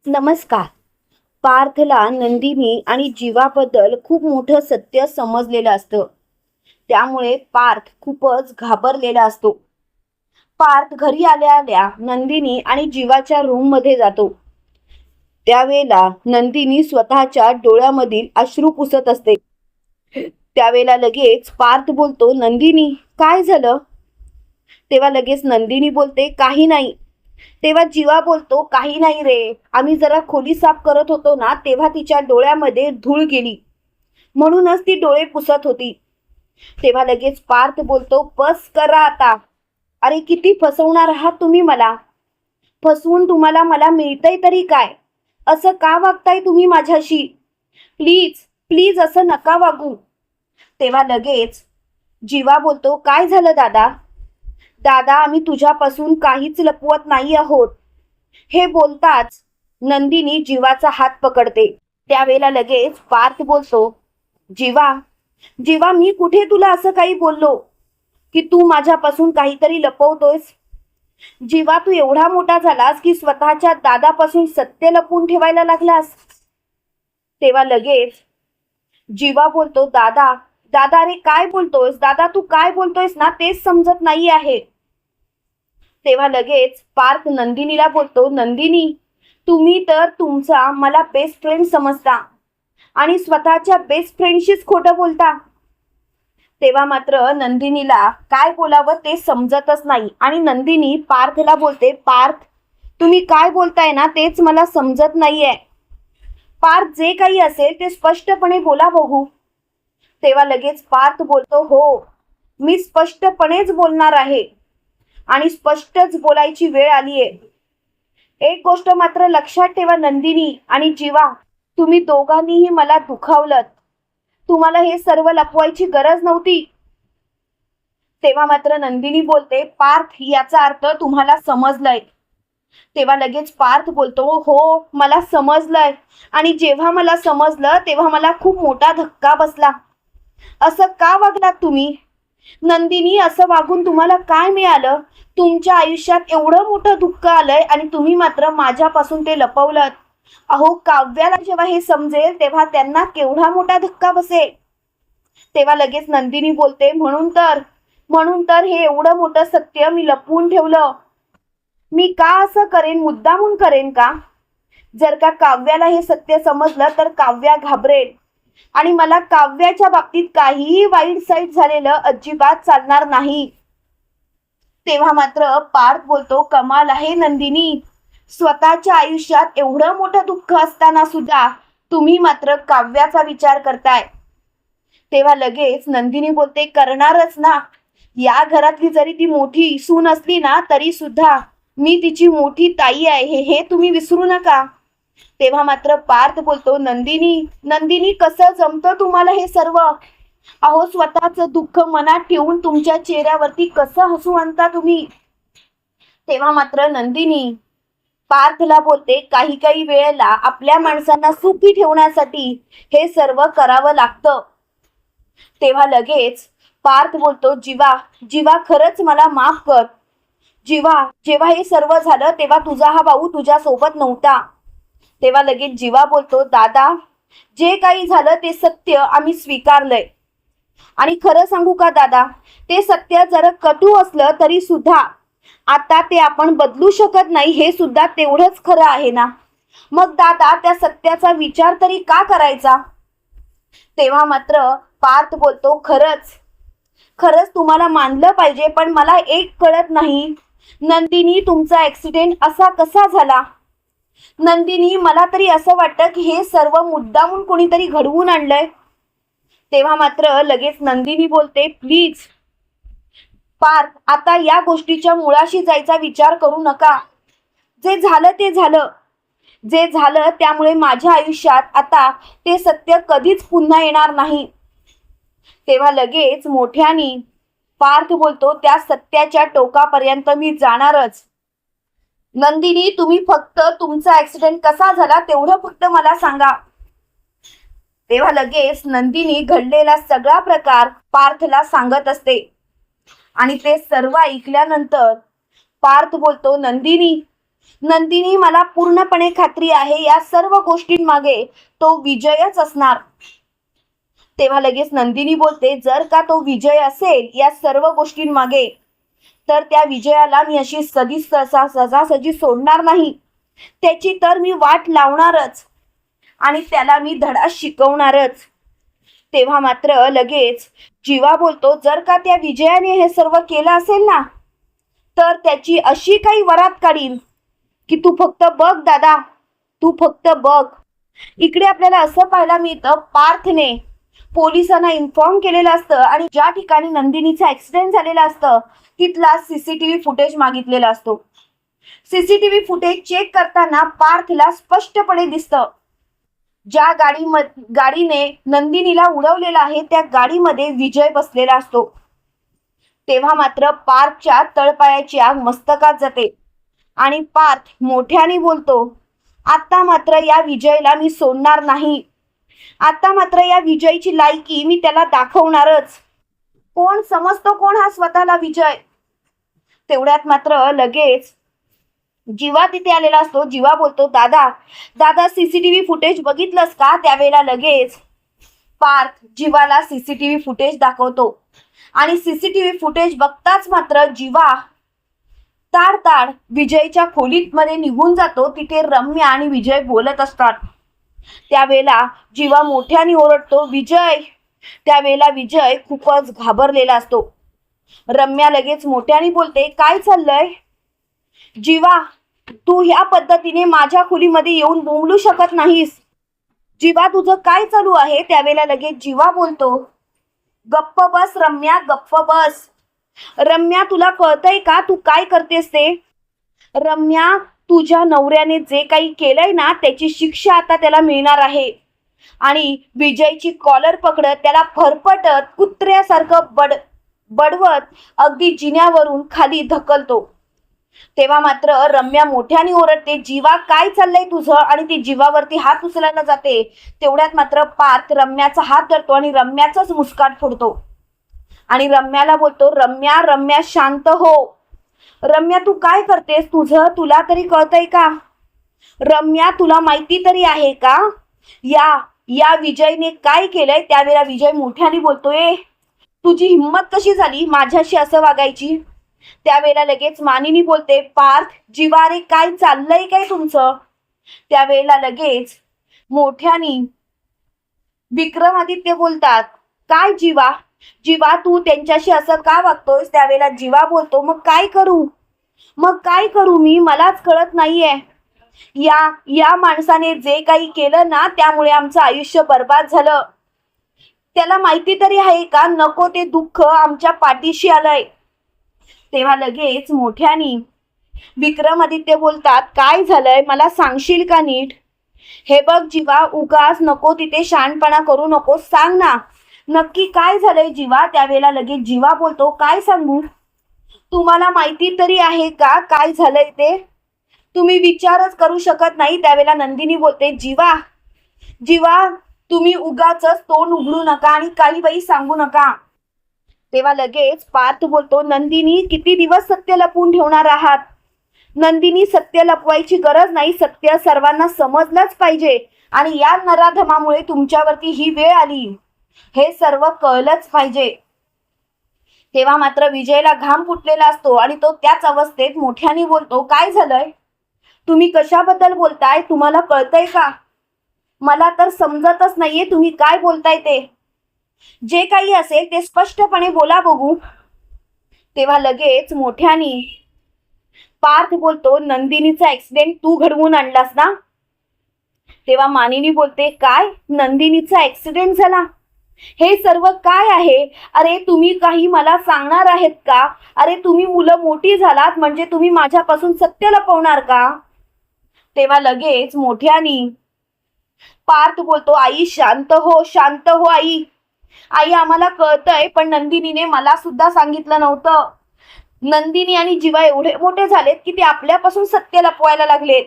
नमस्कार. पार्थला नंदिनी आणि जीवाबद्दल खूप मोठं सत्य समजलेलं असतं. त्यामुळे पार्थ खूपच घाबरलेला असतो. पार्थ घरी आल्या आल्या नंदिनी आणि जीवाच्या रूम मध्ये जातो. त्यावेळेला नंदिनी स्वतःच्या डोळ्यामधील अश्रू पुसत असते. त्यावेळेला लगेच पार्थ बोलतो, नंदिनी काय झालं? तेव्हा लगेच नंदिनी बोलते, काही नाही. तेव्हा जीवा बोलतो, काही नाही रे, आम्ही जरा खोली साफ करत होतो ना, तेव्हा तिच्या डोळ्यामध्ये धूळ गेली, म्हणूनच ती डोळे पुसत होती. तेव्हा लगेच पार्थ बोलतो, बस करा आता. अरे किती फसवणार आहात तुम्ही मला. फसवून तुम्हाला मला मिळतंय तरी काय? असं का वागताय तुम्ही माझ्याशी? प्लीज प्लीज असं नका वागू. तेव्हा लगेच जीवा बोलतो, काय झालं दादा? दादा आम्ही तुझ्यापासून काहीच लपवत नाही आहोत. हे बोलताच नंदिनी जीवाचा हात पकडते. त्यावेळेला लगेच पार्थ बोलतो, जीवा जीवा मी कुठे तुला असं काही बोललो की तू माझ्यापासून काहीतरी लपवतोयस? जीवा तू एवढा मोठा झालास की स्वतःच्या दादापासून सत्य लपवून ठेवायला लागलास. तेव्हा लगेच जीवा बोलतो, दादा दादा अरे काय बोलतोयस दादा, तू काय बोलतोयस ना तेच समजत नाही आहे. तेव्हा लगेच पार्थ नंदिनीला बोलतो, नंदिनी तुम्ही तर तुमचा मला बेस्ट फ्रेंड समजता आणि स्वतःच्या बेस्ट फ्रेंडशीच खोटं बोलता. तेव्हा मात्र नंदिनीला काय बोलावं ते समजतच नाही आणि नंदिनी पार्थला बोलते, पार्थ तुम्ही काय बोलताय ना तेच मला समजत नाहीये. पार्थ जे काही असेल ते स्पष्टपणे बोला बघू. तेव्हा लगेच पार्थ बोलतो, हो मी स्पष्टपणेच बोलणार आहे आणि स्पष्टच बोलायची वेळ आलीये. एक गोष्ट मात्र लक्षात ठेवा नंदिनी आणि जीवा, तुम्ही दोघांनीही मला दुखावलत. तुम्हाला हे सर्व लपवायची गरज नव्हती. तेव्हा मात्र नंदिनी बोलते, पार्थ याचा अर्थ तुम्हाला समजलंय. तेव्हा लगेच पार्थ बोलतो, हो मला समजलंय आणि जेव्हा मला समजलं तेव्हा मला खूप मोठा धक्का बसला. असं का वागलात तुम्ही? नंदिनी असं वागून तुम्हाला काय मिळालं? तुमच्या आयुष्यात एवढं मोठं दुःख आलंय आणि तुम्ही मात्र माझ्यापासून ते लपवलं. अहो काव्याला जेव्हा हे समजेल तेव्हा त्यांना केवढा मोठा धक्का बसेल. तेव्हा लगेच नंदिनी बोलते, म्हणून तर हे एवढं मोठं सत्य मी लपवून ठेवलं. मी का असं करेन? मुद्दामून करेन का? जर का काव्याला हे सत्य समजलं तर काव्या घाबरेल आणि मला काव्याच्या बाबतीत काहीही वाईट साईट झालेलं अजिबात चालणार नाही. तेव्हा मात्र पार्थ बोलतो, कमाल आहे नंदिनी, स्वतःच्या आयुष्यात एवढं मोठं दुःख असताना सुद्धा तुम्ही मात्र काव्याचा विचार करताय. तेव्हा लगेच नंदिनी बोलते, करणारच ना. या घरातली जरी ती मोठी सून असली ना तरी सुद्धा मी तिची मोठी ताई आहे हे तुम्ही विसरू नका. तेव्हा मात्र पार्थ बोलतो, नंदिनी नंदिनी कसं जमतं तुम्हाला हे सर्व? अहो स्वतःचं दुःख मनात ठेवून तुमच्या चेहऱ्यावरती कसं हसू आणता तुम्ही? तेव्हा मात्र नंदिनी पार्थला बोलते, काही काही वेळेला आपल्या माणसांना सुखी ठेवण्यासाठी हे सर्व करावं लागतं. तेव्हा लगेच पार्थ बोलतो, जीवा जीवा खरंच मला माफ कर. जीवा जेव्हा हे सर्व झालं तेव्हा तुझा हा भाऊ तुझ्या सोबत नव्हता. तेव्हा लगेच जीवा बोलतो, दादा जे काही झालं ते सत्य आम्ही स्वीकारलंय आणि खरं सांगू का दादा, ते सत्य जरा कटू असलं तरी सुद्धा आता ते आपण बदलू शकत नाही हे सुद्धा तेवढंच खरं आहे ना. मग दादा त्या सत्याचा विचार तरी का करायचा? तेव्हा मात्र पार्थ बोलतो, खरंच खरंच तुम्हाला मानलं पाहिजे, पण मला एक कळत नाही नंदिनी तुमचा ऍक्सिडेंट असा कसा झाला? नंदिनी मला तरी असं वाटतं की हे सर्व मुद्दामून कोणीतरी घडवून आणलंय. तेव्हा मात्र लगेच नंदिनी बोलते, प्लीज पार्थ आता या गोष्टीच्या मुळाशी जायचा विचार करू नका. जे झालं ते झालं. जे झालं त्यामुळे माझ्या आयुष्यात आता ते सत्य कधीच पुन्हा येणार नाही. तेव्हा लगेच मोठ्यानी पार्थ बोलतो, त्या सत्याच्या टोकापर्यंत मी जाणारच. नंदिनी तुम्ही फक्त तुमचा ऍक्सिडेंट कसा झाला तेवढं फक्त मला सांगा. तेव्हा लगेच नंदिनी घडलेला सगळा प्रकार पार्थला सांगत असते आणि ते सर्व ऐकल्यानंतर पार्थ बोलतो, नंदिनी नंदिनी, मला पूर्णपणे खात्री आहे या सर्व गोष्टींमागे तो विजयच असणार. तेव्हा लगेच नंदिनी बोलते, जर का तो विजय असेल या सर्व गोष्टींमागे, तर त्या विजयाला मी अशी सजासजी सोडणार नाही. त्याची तर मी वाट लावणारच आणि त्याला मी धडा शिकवणारच. तेव्हा मात्र लगेच जीवा बोलतो, जर का त्या विजयाने हे सर्व केलं असेल ना, तर त्याची अशी काही वरात काढीन की तू फक्त बघ दादा, तू फक्त बघ. इकडे आपल्याला असं पाहायला मिळतं, पार्थने पोलिसांना इन्फॉर्म केलेलं असतं आणि ज्या ठिकाणी नंदिनीचा ऍक्सिडेंट झालेला असतं तिथला सीसीटीव्ही फुटेज मागितलेला असतो. सीसीटीव्ही फुटेज चेक करताना पार्थला स्पष्टपणे दिसतं, ज्या गाडीने नंदिनीला उडवलेला आहे त्या गाडीमध्ये विजय बसलेला असतो. तेव्हा मात्र पार्थच्या तळपायाची आग मस्तकात जाते आणि पार्थ मोठ्याने बोलतो, आता मात्र या विजयला मी सोडणार नाही. आता मात्र या विजयची लायकी मी त्याला दाखवणारच. कोण समजतो कोण हा स्वतःला विजय. तेवढ्यात मात्र लगेच जीवा तिथे आलेला असतो. जीवा बोलतो, दादा दादा सीसीटीव्ही फुटेज बघितलंस का? त्यावेळेला लगेच पार्थ जीवाला सीसीटीव्ही फुटेज दाखवतो आणि सीसीटीव्ही फुटेज बघताच मात्र जीवा ताड विजयच्या खोलीत मध्ये निघून जातो. तिथे रम्या आणि विजय बोलत असतात. त्यावेळेला जीवा मोठ्याने ओरडतो, विजय. त्यावेळेला विजय खूपच घाबरलेला असतो. रम्या लगेच मोठ्याने बोलते, काय चाललंय? जीवा, तू ह्या पद्धतीने माझ्या खोलीमध्ये येऊन बोंबलू शकत नाहीस. जीवा, तुझं काय चालू आहे? त्यावेळेला लगेच जीवा बोलतो, गप्प बस रम्या, गप्प बस. रम्या, तुला कळतंय का तू काय करतेस ते? रम्या, तुझ्या नवऱ्याने जे काही केलंय ना त्याची शिक्षा आता त्याला मिळणार आहे. आणि विजयची कॉलर पकडत त्याला फरफटत कुत्र्यासारखं बडवत अगदी जिन्यावरून खाली ढकलतो. तेव्हा मात्र रम्या मोठ्याने ओरडते, जीवा काय चाललंय तुझं? आणि ती जीवावरती हात उचलायला जाते. तेवढ्यात मात्र पार्थ रम्याचा हात धरतो आणि रम्याचाच मुस्काट फोडतो आणि रम्याला बोलतो, रम्या रम्या शांत हो. रम्या, तू काय करतेस? तुला तरी कळतंय का? रम्या, तुला माहिती तरी आहे का या विजयने काय केलंय? त्यावेळेला विजय मोठ्याने बोलतोय, तुझी हिंमत कशी झाली माझ्याशी असं वागायची? त्यावेळेला लगेच मानिनी बोलते, पार्थ, जीवा रे, काय चाललंय काय तुमचं? त्यावेळेला लगेच मोठ्याने विक्रमादित्य बोलतात, काय जीवा, जीवा तू त्यांच्याशी असं का वागतोयस? त्यावेळेला जीवा बोलतो, मग काय करू मी? मलाच कळत नाहीये. या माणसाने जे काही केलं ना त्यामुळे आमचं आयुष्य बर्बाद झालं. त्याला माहिती तरी आहे का नको ते दुःख आमच्या पाठीशी आलंय? तेव्हा लगेच मोठ्याने विक्रमादित्य बोलतात, काय झालंय मला सांगशील का नीट? हे बघ जीवा, उगाच नको तिथे शहाणपणा करू नको, सांग ना नक्की काय झालंय जीवा? त्यावेळेला लगेच जीवा बोलतो, काय सांगू? तुम्हाला माहिती तरी आहे का काय झालंय ते? तुम्ही विचारच करू शकत नाही. त्यावेळेला नंदिनी बोलते, जीवा तुम्ही उगाच तोंड उघडू नका आणि काही बाई सांगू नका. तेव्हा लगेच पार्थ बोलतो, नंदिनी किती दिवस सत्य लपवून ठेवणार आहात? नंदिनी, सत्य लपवायची गरज नाही, सत्य सर्वांना समजलंच पाहिजे आणि या नराधमामुळे तुमच्यावरती ही वेळ आली हे सर्व कळलंच पाहिजे. तेव्हा मात्र विजयला घाम फुटलेला असतो आणि तो त्याच अवस्थेत मोठ्याने बोलतो, काय झालंय? तुम्ही कशाबद्दल बोलताय? तुम्हाला कळतंय का? मला तर समजतच नाहीये तुम्ही काय बोलताय ते. जे काही असेल ते स्पष्टपणे बोला बघू. तेव्हा लगेच मोठ्याने पार्थ बोलतो, नंदिनीचा ऍक्सिडेंट तू घडवून आणलास ना? तेव्हा मानिनी बोलते, काय नंदिनीचा ऍक्सिडेंट झाला? हे सर्व काय आहे? अरे तुम्ही काही मला सांगणार आहेत का? अरे तुम्ही मुलं मोठी झालात म्हणजे तुम्ही माझ्यापासून सत्य लपवणार का? तेव्हा लगेच मोठ्याने पार्थ बोलतो, आई शांत हो आई. आई, आम्हाला कळतंय पण नंदिनीने मला सुद्धा सांगितलं नव्हतं. नंदिनी आणि जीवा एवढे मोठे झालेत की ते आपल्यापासून सत्य लपवायला लागलेत.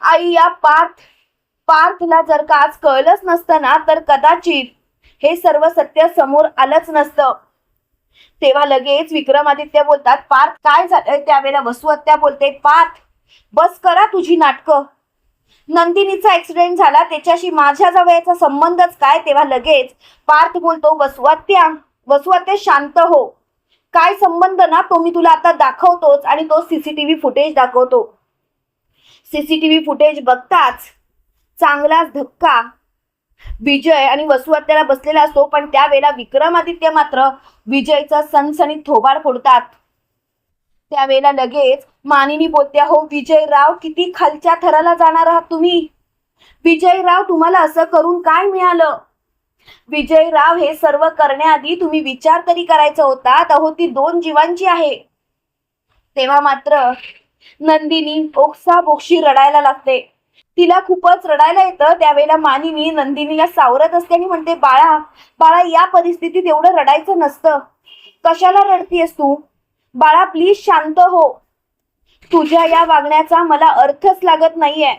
आई, या पार्थला जर का आज कळलंच नसतं ना तर कदाचित हे सर्व सत्य समोर आलंच नसतं. तेव्हा लगेच विक्रमादित्य बोलतात, पार्थ काय झालंय? त्यावेळेला वसुहत्या बोलते, पार्थ बस करा तुझी नाटकं. नंदिनीचा ऍक्सिडेंट झाला त्याच्याशी माझ्या जावयाचा संबंधच काय. तेव्हा लगेच पार्थ बोलतो, वसुआत्या शांत हो. काय संबंध ना तो मी तुला आता दाखवतोच. आणि तो सीसीटीव्ही फुटेज दाखवतो. सीसीटीव्ही फुटेज बघताच चांगलाच धक्का विजय आणि वसुआत्याला बसलेला असतो. पण त्यावेळेला विक्रमादित्य मात्र विजयचा सणसणीत थोबाड फोडतात. त्यावेळेला लगेच मानिनी बोलते, हो विजयराव, किती खालच्या थराला जाणार आहात तुम्ही. विजयराव, तुम्हाला असं करून काय मिळालं. विजयराव, हे सर्व करण्याआधी तुम्ही विचार तरी करायचा होता. अहो ती 2 जीवांची आहे. तेव्हा मात्र नंदिनी ओक्साबोक्शी रडायला लागते. तिला खूपच रडायला येतं. त्यावेळेला मानिनी नंदिनीला सावरत असते आणि म्हणते, बाळा बाळा, या परिस्थितीत एवढं रडायचं नसतं. कशाला रडतीयस तू. बाळा प्लीज शांत हो. तुझ्या या वागण्याचा मला अर्थच लागत नाहीये.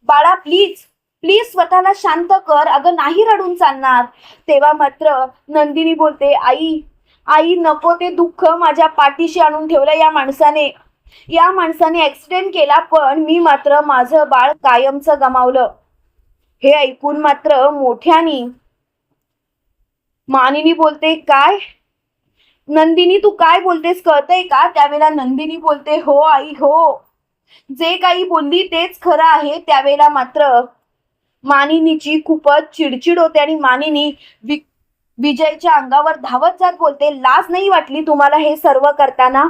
बाळा प्लीज प्लीज स्वतःला शांत कर. अगं नाही रडून चालणार. तेव्हा मात्र नंदिनी बोलते, आई नको ते दुःख माझ्या पाठीशी आणून ठेवलं या माणसाने ऍक्सिडेंट केला, पण मी मात्र माझं बाळ कायमचं गमावलं. हे ऐकून मात्र मोठ्यानी मानिनी बोलते, काय नंदिनी तू काय बोलतेस कळतंय का. त्यावेळेला नंदिनी बोलते, हो आई हो, जे काही बोलली तेच खरं आहे. त्यावेळेला मात्र मानिनीची खूपच चिडचिड होते आणि मानिनी विजयच्या अंगावर धावत जात बोलते, लाज नाही वाटली तुम्हाला हे सर्व करताना.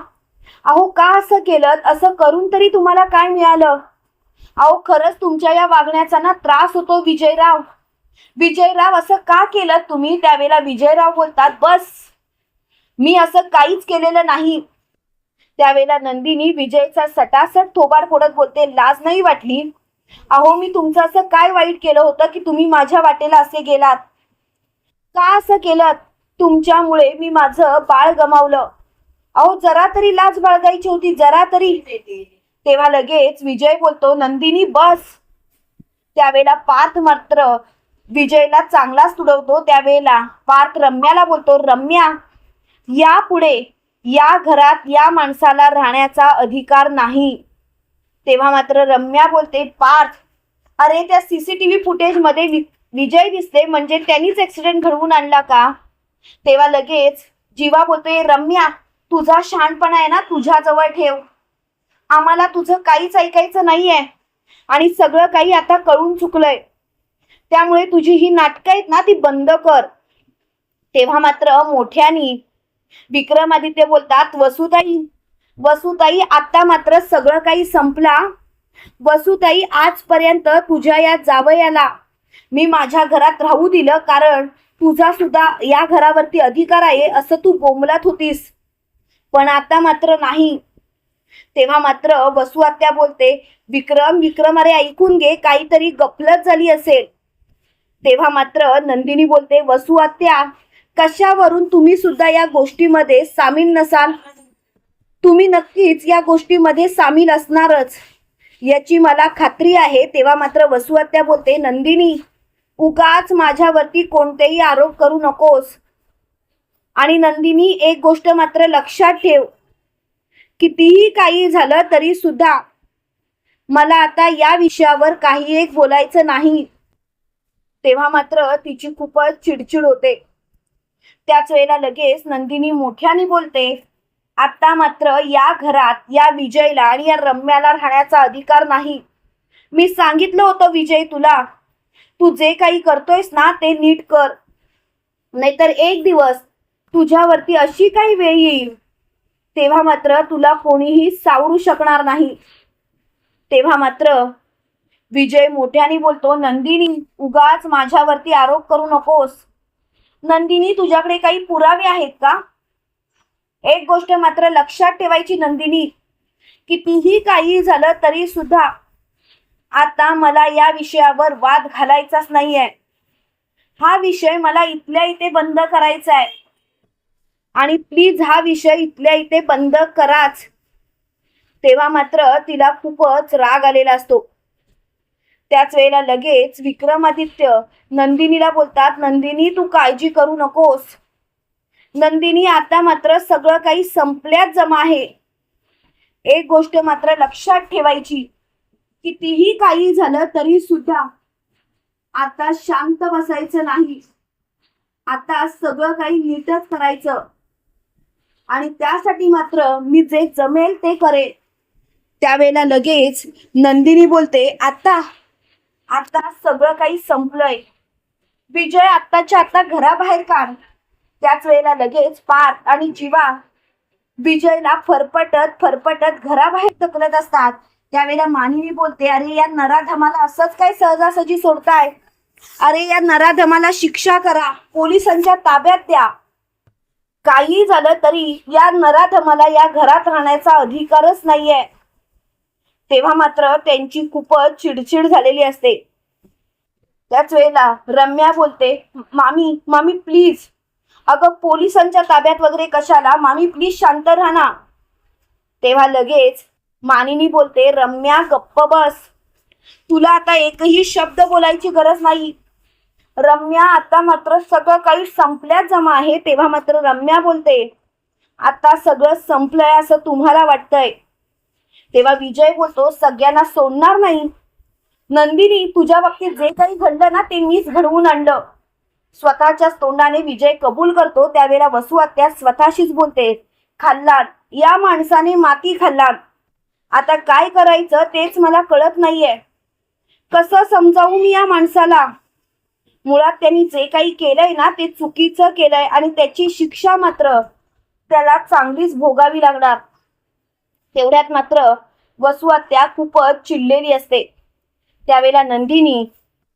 अहो का असं केलं. असं करून तरी तुम्हाला काय मिळालं. अहो खरंच तुमच्या या वागण्याचा ना त्रास होतो विजयराव, असं का केलं तुम्ही. त्यावेळेला विजयराव बोलतात, बस मी असं काहीच केलेलं नाही. त्यावेळेला नंदिनी विजयचा सटासट थोबाड फोडत बोलते, लाज नाही वाटली. अहो मी तुमचं असं काय वाईट केलं होतं की तुम्ही माझ्या वाटेला असे गेलात. का असं केलं. तुमच्यामुळे मी माझं बाळ गमावलं. अहो जरा तरी लाज बाळगायची होती, जरा तरी. तेव्हा लगेच विजय बोलतो, नंदिनी बस. त्यावेळेला पार्थ मात्र विजयला चांगलाच तुडवतो. त्यावेळेला पार्थ रम्याला बोलतो, रम्या, यापुढे या घरात या माणसाला राहण्याचा अधिकार नाही. तेव्हा मात्र रम्या बोलते, पार्थ, अरे त्या सीसीटीव्ही फुटेज मध्ये विजय दिसते, म्हणजे त्यांनीच ऍक्सिडेंट घडवून आणला का. तेव्हा लगेच जीवा बोलते, रम्या तुझा शहाणपणा आहे ना तुझ्या जवळ ठेव. आम्हाला तुझं काहीच ऐकायचं नाहीये आणि सगळं काही आता कळून चुकलंय. त्यामुळे तुझी ही नाटकं आहेत ना ती बंद कर. तेव्हा मात्र मोठ्यानी विक्रमादित्य बोलतात, वसुताई आता मात्र सगळं काही संपला. वसुताई, आजपर्यंत तुझ्या या जावयाला मी माझ्या घरात राहू दिलं कारण तुझा सुद्धा या घरावरती अधिकार आहे असं तू बोंबलत होतीस, पण आता मात्र नाही. तेव्हा मात्र वसुआत्या बोलते, विक्रम अरे ऐकून घे, काहीतरी गफलत झाली असेल. तेव्हा मात्र नंदिनी बोलते, वसुआत्या, कशावरून तुम्ही सुद्धा या गोष्टीमध्ये सामील नसाल. तुम्ही नक्कीच या गोष्टीमध्ये सामील असणारच याची मला खात्री आहे. तेव्हा मात्र वसुआत्या बोलते, नंदिनी उगाच माझ्यावरती कोणतेही आरोप करू नकोस. आणि नंदिनी एक गोष्ट मात्र लक्षात ठेव, कितीही काही झालं तरी सुद्धा मला आता या विषयावर काही एक बोलायचं नाही. तेव्हा मात्र तिची खूपच चिडचिड होते. त्याच वेळेला लगेच नंदिनी मोठ्याने बोलते, आता मात्र या घरात या विजयला आणि या रम्याला राहण्याचा अधिकार नाही. मी सांगितलं होतं विजय तुला, तू जे काही करतोयस ना ते नीट कर, नाहीतर एक दिवस तुझ्यावरती अशी काही वेळ येईल तेव्हा मात्र तुला कोणीही सावरू शकणार नाही. तेव्हा मात्र विजय मोठ्याने बोलतो, नंदिनी उगाच माझ्यावरती आरोप करू नकोस. नंदिनी तुझ्याकडे काही पुरावे आहेत का. एक गोष्ट मात्र लक्षात ठेवायची नंदिनी, कितीही काही झालं तरी सुद्धा आता मला या विषयावर वाद घालायचाच नाहीये. हा विषय मला इथल्या इथे बंद करायचा आहे आणि प्लीज हा विषय इथल्या इथे बंद कराच. तेव्हा मात्र तिला खूपच राग आलेला असतो. त्याच वेळेला लगेच विक्रमादित्य नंदिनीला बोलतात, नंदिनी तू काळजी करू नकोस. नंदिनी आता मात्र सगळं काही संपल्यात जमा आहे. एक गोष्ट मात्र लक्षात ठेवायची, कितीही काही झालं तरी सुद्धा आता शांत बसायचं नाही. आता सगळं काही नीटच करायचं आणि त्यासाठी मात्र मी जे जमेल ते करेन. त्यावेळेला लगेच नंदिनी बोलते, आता आता सगळं काही संपलंय. विजय आत्ताच्या आता घराबाहेर काढ. त्याच वेळेला लगेच पार्थ आणि जीवा विजयला फरफटत घराबाहेर ढकलत असतात. त्यावेळेला मानिनी बोलते, अरे या नराधमाला असंच काय सहजासहजी सोडताय? अरे या नराधमाला शिक्षा करा, पोलिसांच्या ताब्यात द्या. काही झालं तरी या नराधमाला या घरात राहण्याचा अधिकारच नाहीये. तेव्हा मात्र त्यांची खूपच चिडचिड झालेली असते. त्याच वेळेला रम्या बोलते, मामी मामी प्लीज, अगं पोलिसांच्या ताब्यात वगैरे कशाला, मामी प्लीज शांत राहा ना. तेव्हा लगेच मानिनी बोलते, रम्या गप्प बस, तुला आता एकही शब्द बोलायची गरज नाही. रम्या आता मात्र सगळं काही संपल्यात जमा आहे. तेव्हा मात्र रम्या बोलते, आता सगळं संपलंय असं तुम्हाला वाटतंय? तेव्हा विजय बोलतो, सगळ्यांना सोडणार नाही. नंदिनी, तुझ्या बाबतीत जे काही घडलं ना ते मीच घडवून आणलं. स्वतःच्याच तोंडाने विजय कबूल करतो. त्यावेळेला वसू आत्या स्वतःशीच बोलते, खाल्लात या माणसाने माती खाल्लात. आता काय करायचं तेच मला कळत नाहीये. कसं समजावू मी या माणसाला? मुळात त्यांनी जे काही केलंय ना ते चुकीचं केलंय आणि त्याची शिक्षा मात्र त्याला चांगलीच भोगावी लागणार. तेवढ्यात मात्र वसू आत्या खूपच चिडलेली असते. त्यावेळेला नंदिनी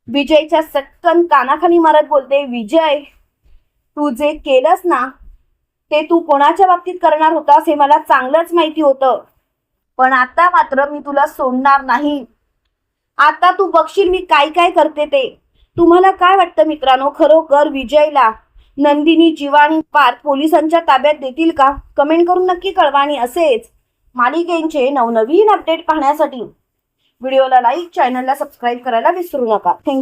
विजयच्या सटकन कानाखाली मारत बोलते, विजय, तू जे केलंस ना ते तू कोणाच्या बाबतीत करणार होतास हे मला चांगलंच माहिती होतं. पण आता मात्र मी तुला सोडणार नाही. आता तू बघशील मी काय काय करते ते. तुम्हाला काय वाटतं मित्रांनो, खरोखर विजयला नंदिनी, जीवा आणि पार्थ पोलिसांच्या ताब्यात देतील का? कमेंट करून नक्की कळवा. आणि असेच मालिकेचे नवनवीन अपडेट पाहण्यासाठी व्हिडिओला लाईक, चॅनलला सबस्क्राईब करायला विसरू नका. थँक्यू.